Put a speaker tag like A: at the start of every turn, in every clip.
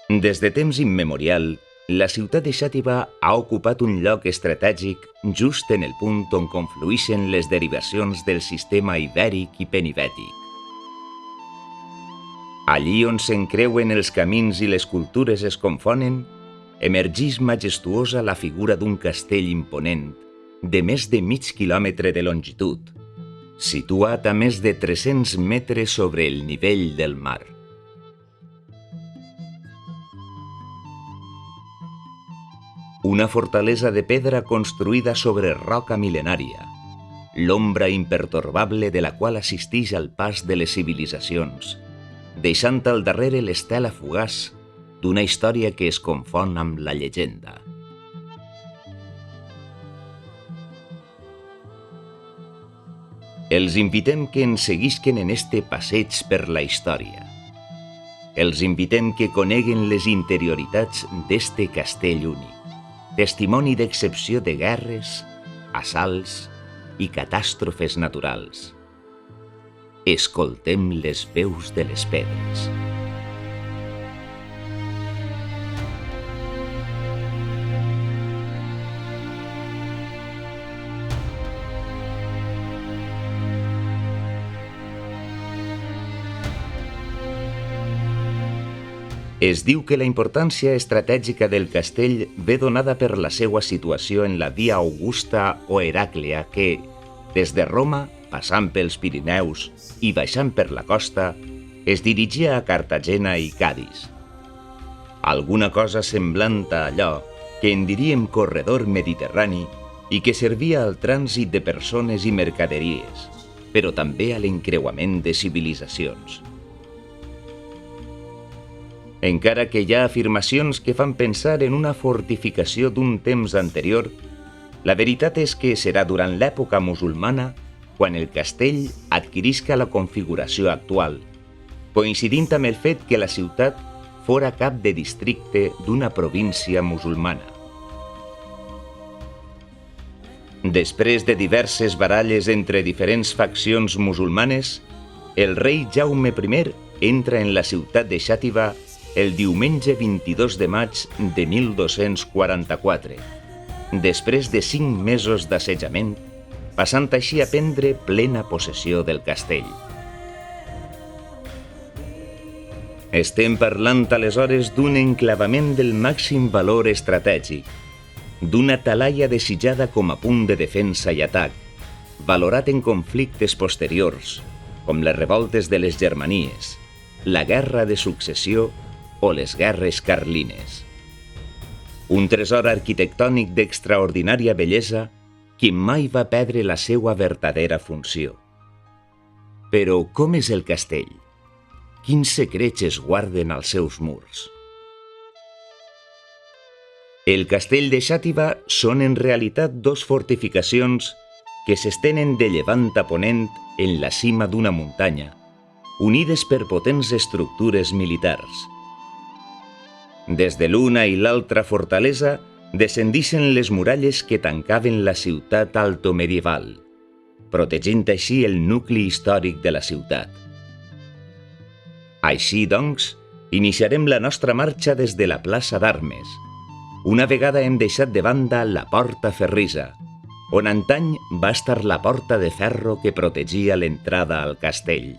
A: Des de temps immemorial, la ciutat de Xàtiva ha ocupat un lloc estratègic just en el punt on confluïxen les derivacions del sistema ibèric i penibètic. Allí on s'encreuen els camins i les cultures es confonen, emergeix majestuosa la figura d'un castell imponent de més de mig quilòmetre de longitud, situat a més de 300 metres sobre el nivell del mar. Una fortalesa de pedra construïda sobre roca mil·lenària, l'ombra impertorbable de la qual assisteix al pas de les civilitzacions, deixant al darrere l'estela fugaç d'una història que es confon amb la llegenda. Els invitem que ens seguisquen en este passeig per la història. Els invitem que coneguen les interioritats d'este castell únic, testimoni d'excepció de guerres, assalts i catàstrofes naturals. Escoltem les veus de les pedres. Es diu que la importància estratègica del castell ve donada per la seva situació en la via Augusta o Heràclea que, des de Roma, passant pels Pirineus i baixant per la costa, es dirigia a Cartagena i Cadis. Alguna cosa semblant a allò que en diríem corredor mediterrani i que servia al trànsit de persones i mercaderies, però també a l'encreuament de civilitzacions. Encara que hi ha afirmacions que fan pensar en una fortificació d'un temps anterior, la veritat és que serà durant l'època musulmana quan el castell adquirisca la configuració actual, coincidint amb el fet que la ciutat fora cap de districte d'una província musulmana. Després de diverses baralles entre diferents faccions musulmanes, el rei Jaume I entra en la ciutat de Xàtiva el diumenge 22 de maig de 1244, després de 5 mesos d'assetjament, passant així a prendre plena possessió del castell. Estem parlant aleshores d'un enclavament del màxim valor estratègic, d'una talaia desitjada com a punt de defensa i atac, valorat en conflictes posteriors, com les revoltes de les Germanies, la guerra de successió o les guerres carlines. Un tresor arquitectònic d'extraordinària bellesa que mai va perdre la seva verdadera funció. Però com és el castell? Quins secrets es guarden als seus murs? El castell de Xàtiva són en realitat dos fortificacions que s'estenen de llevant a ponent en la cima d'una muntanya, unides per potents estructures militars. Des de l'una i l'altra fortalesa descendixen les muralles que tancaven la ciutat altomedieval, protegint així el nucli històric de la ciutat. Així, doncs, iniciarem la nostra marxa des de la plaça d'Armes. Una vegada hem deixat de banda la porta Ferrisa, on antany va estar la porta de ferro que protegia l'entrada al castell.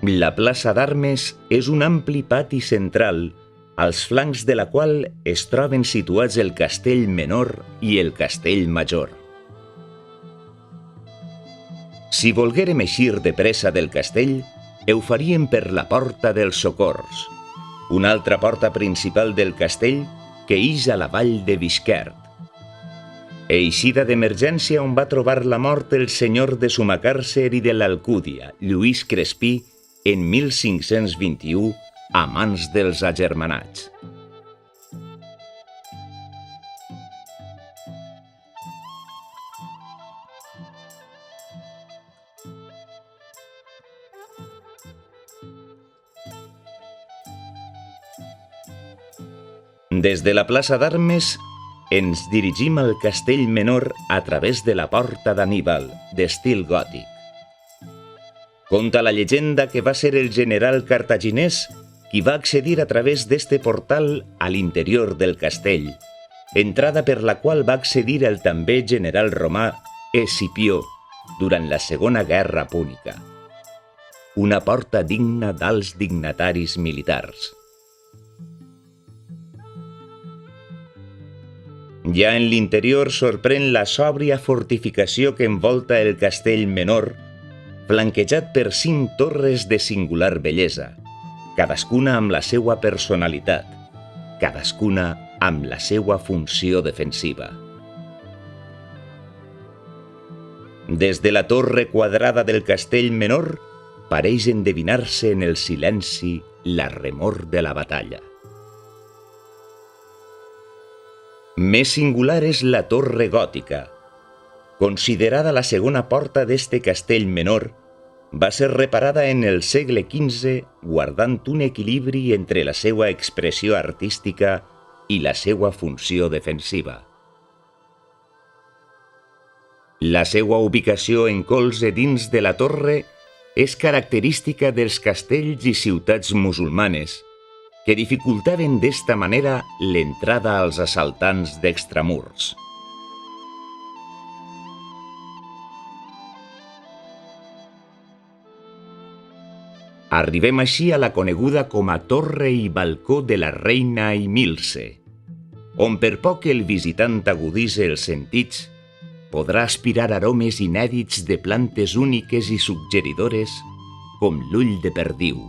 A: La plaça d'Armes és un ampli pati central, als flancs de la qual es troben situats el castell menor i el castell major. Si volguérem eixir de pressa del castell, ho faríem per la porta dels Socors, una altra porta principal del castell que ix a la vall de Bisquert. Eixida d'emergència on va trobar la mort el senyor de Sumacàrcer i de l'Alcúdia, Lluís Crespí, en 1521 a mans dels agermanats. Des de la plaça d'Armes ens dirigim al castell menor a través de la porta d'Anníbal, d'estil gòtic. Conta la llegenda que va ser el general cartaginès i va accedir a través d'este portal a l'interior del castell, entrada per la qual va accedir el també general romà Escipió durant la Segona Guerra Púnica. Una porta digna d'alts dignataris militars. Ja en l'interior sorprèn la sòbria fortificació que envolta el castell menor, flanquejat per 5 torres de singular bellesa, cadascuna amb la seua personalitat, cadascuna amb la seua funció defensiva. Des de la torre quadrada del castell menor pareix endevinar-se en el silenci la remor de la batalla. Més singular és la torre gòtica. Considerada la segona porta d'este castell menor, va ser reparada en el segle XV guardant un equilibri entre la seua expressió artística i la seua funció defensiva. La seua ubicació en colze dins de la torre és característica dels castells i ciutats musulmanes, que dificultaven d'esta manera l'entrada als assaltants d'extramurs. Arribem així a la coneguda com a Torre i Balcó de la Reina Emilce, on per poc que el visitant agudisse els sentits, podrà aspirar aromes inèdits de plantes úniques i suggeridores com l'ull de perdiu,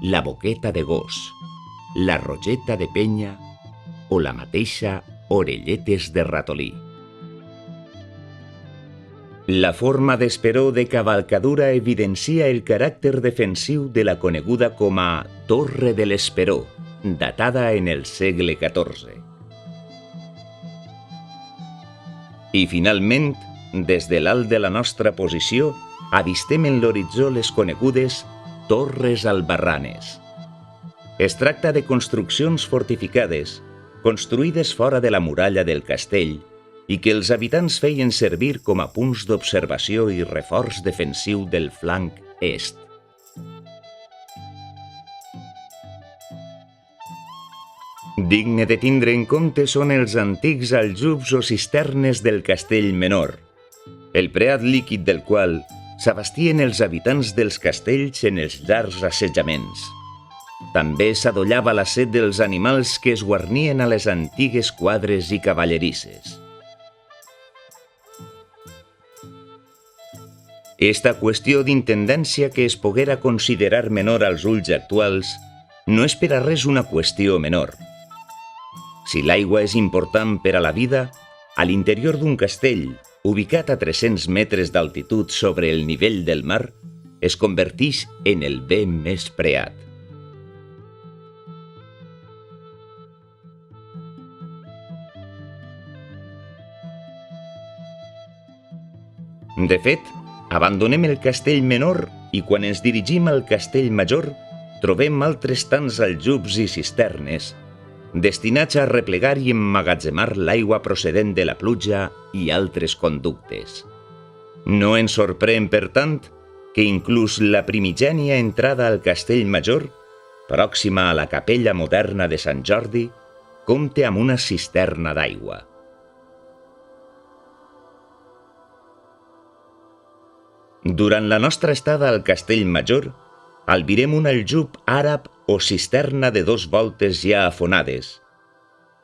A: la boqueta de gos, la rogeta de penya o la mateixa orelletes de ratolí. La forma d'esperó de cavalcadura evidencia el caràcter defensiu de la coneguda com a Torre de l'Esperó, datada en el segle XIV. I finalment, des de l'alt de la nostra posició, avistem en l'horitzó les conegudes Torres Albarranes. Es tracta de construccions fortificades, construïdes fora de la muralla del castell i que els habitants feien servir com a punts d'observació i reforç defensiu del flanc est. Digne de tindre en compte són els antics aljubs o cisternes del castell menor, el preat líquid del qual s'abastien els habitants dels castells en els llargs assetjaments. També s'adollava la set dels animals que es guarnien a les antigues quadres i cavallerisses. Esta qüestió d'intendència que es poguera considerar menor als ulls actuals no és per a res una qüestió menor. Si l'aigua és important per a la vida, a l'interior d'un castell, ubicat a 300 metres d'altitud sobre el nivell del mar, es converteix en el bé més preat. De fet, abandonem el castell menor i quan ens dirigim al castell major trobem altres tants aljubs i cisternes destinats a replegar i emmagatzemar l'aigua procedent de la pluja i altres conductes. No ens sorprèn, per tant, que inclús la primigènia entrada al castell major, pròxima a la capella moderna de Sant Jordi, compte amb una cisterna d'aigua. Durant la nostra estada al castell major, albirem un aljub àrab o cisterna de 2 voltes ja afonades,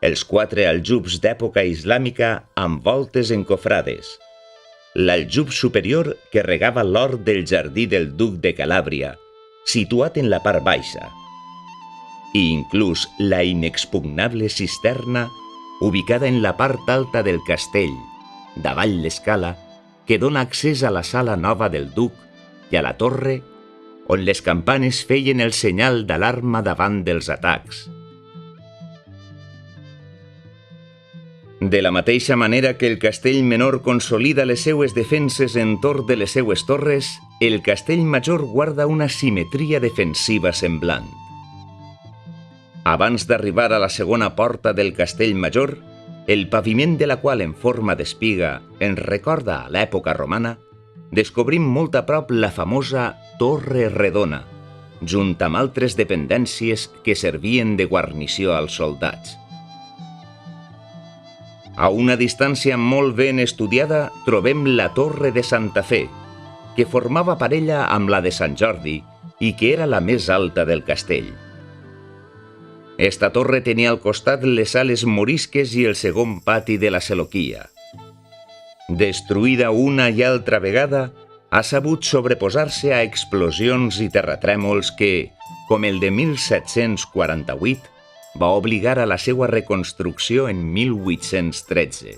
A: els 4 aljubs d'època islàmica amb voltes encofrades, l'aljub superior que regava l'hort del jardí del duc de Calàbria, situat en la part baixa, i inclús la inexpugnable cisterna ubicada en la part alta del castell, davall l'escala, que dona accés a la sala nova del duc i a la torre on les campanes feien el senyal d'alarma davant dels atacs. De la mateixa manera que el castell menor consolida les seues defenses entorn de les seues torres, el castell major guarda una simetria defensiva semblant. Abans d'arribar a la segona porta del castell major, el paviment de la qual en forma d'espiga ens recorda a l'època romana, descobrim molt a prop la famosa Torre Redona, junt amb altres dependències que servien de guarnició als soldats. A una distància molt ben estudiada trobem la Torre de Santa Fe, que formava parella amb la de Sant Jordi i que era la més alta del castell. Esta torre tenia al costat les sales morisques i el segon pati de la Seloquia. Destruïda una i altra vegada, ha sabut sobreposar-se a explosions i terratrèmols que, com el de 1748, va obligar a la seva reconstrucció en 1813.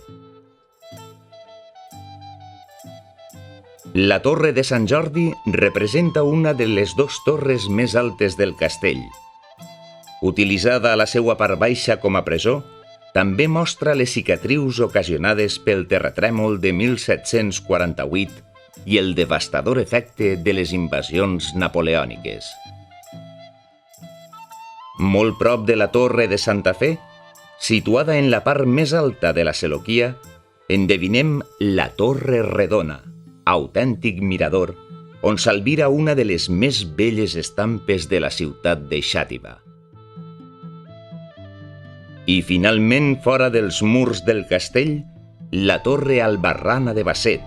A: La Torre de Sant Jordi representa una de les dues torres més altes del castell. Utilitzada a la seva part baixa com a presó, també mostra les cicatrius ocasionades pel terratrèmol de 1748 i el devastador efecte de les invasions napoleòniques. Molt prop de la Torre de Santa Fe, situada en la part més alta de la Seloquia, endevinem la Torre Redona, autèntic mirador, on s'albira una de les més belles estampes de la ciutat de Xàtiva. I finalment, fora dels murs del castell, la Torre Albarrana de Basset,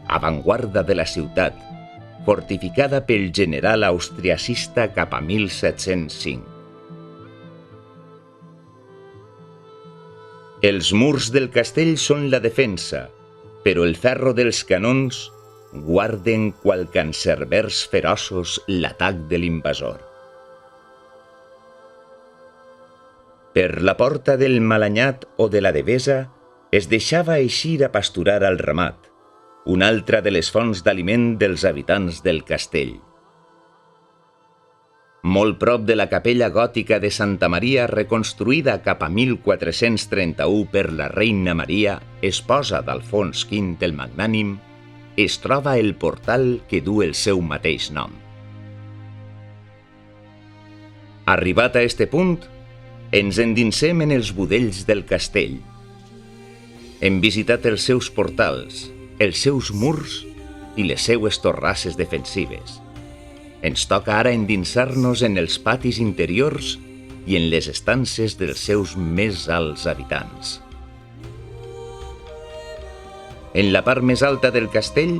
A: avantguarda de la ciutat, fortificada pel general austriacista cap a 1705. Els murs del castell són la defensa, però el ferro dels canons guarden qual cancerbers feroços l'atac de l'invasor. Per la porta del Malanyat o de la Devesa es deixava eixir a pasturar al ramat, una altra de les fonts d'aliment dels habitants del castell. Molt prop de la capella gòtica de Santa Maria, reconstruïda cap a 1431 per la reina Maria, esposa d'Alfons V el Magnànim, es troba el portal que du el seu mateix nom. Arribat a este punt, ens endinsem en els budells del castell. Hem visitat els seus portals, els seus murs i les seues torrasses defensives. Ens toca ara endinsar-nos en els patis interiors i en les estances dels seus més alts habitants. En la part més alta del castell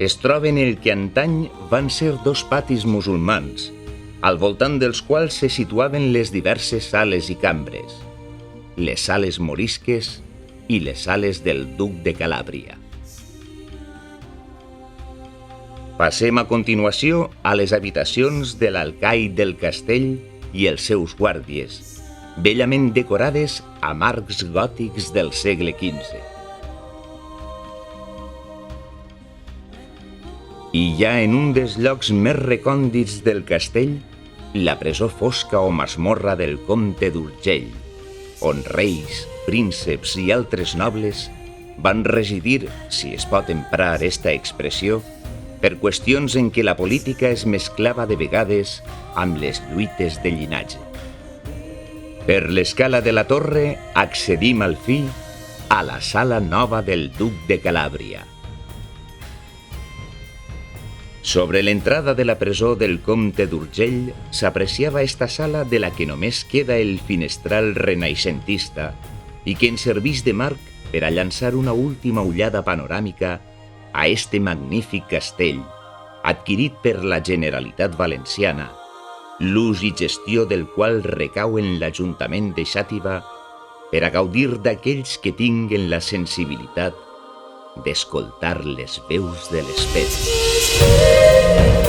A: es troben el que antany van ser dos patis musulmans, al voltant dels quals se situaven les diverses sales i cambres, les sales morisques i les sales del duc de Calàbria. Passem a continuació a les habitacions de l'alcaid del castell i els seus guàrdies, bellament decorades amb arcs gòtics del segle XV. I ja en un dels llocs més recòndits del castell, la presó fosca o masmorra del comte d'Urgell, on reis, prínceps i altres nobles van residir, si es pot emprar esta expressió, per qüestions en què la política es mesclava de vegades amb les lluites de llinatge. Per l'escala de la torre accedim al fi a la sala nova del duc de Calàbria. Sobre l'entrada de la presó del comte d'Urgell s'apreciava esta sala de la que només queda el finestral renaixentista i que ens serveix de marc per a llançar una última ullada panoràmica a este magnífic castell, adquirit per la Generalitat Valenciana, l'ús i gestió del qual recau en l'Ajuntament de Xàtiva per a gaudir d'aquells que tinguen la sensibilitat d'escoltar les veus de les pedres.